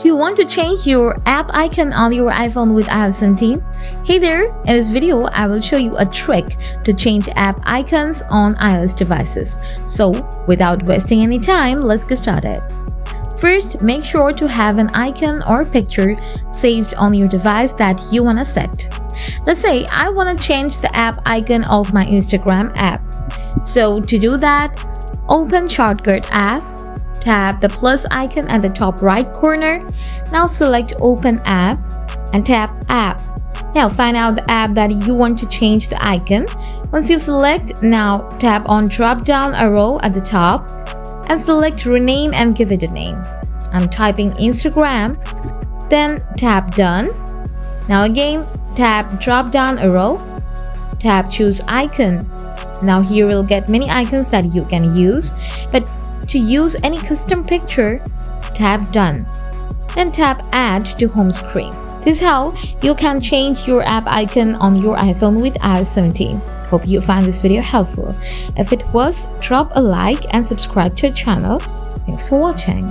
You want to change your app icon on your iPhone with iOS 17? Hey there, in this video I will show you a trick to change app icons on iOS devices. So without wasting any time, let's get started. First, make sure to have an icon or picture saved on your device that you want to set. Let's say I want to change the app icon of my Instagram app. So to do that, open Shortcut app, tap the plus icon at the top right corner. Now select Open App and tap App. Now find out the app that you want to change the icon. Once you select, now tap on drop down arrow at the top and select Rename and give it a name. I'm typing Instagram, then tap Done. Now again, tap drop down arrow, tap Choose Icon. Now here you'll get many icons that you can use, but to use any custom picture, tap Done. Then tap Add to home screen. This is how you can change your app icon on your iPhone with iOS 17. Hope you found this video helpful. If it was, drop a like and subscribe to our channel. Thanks for watching.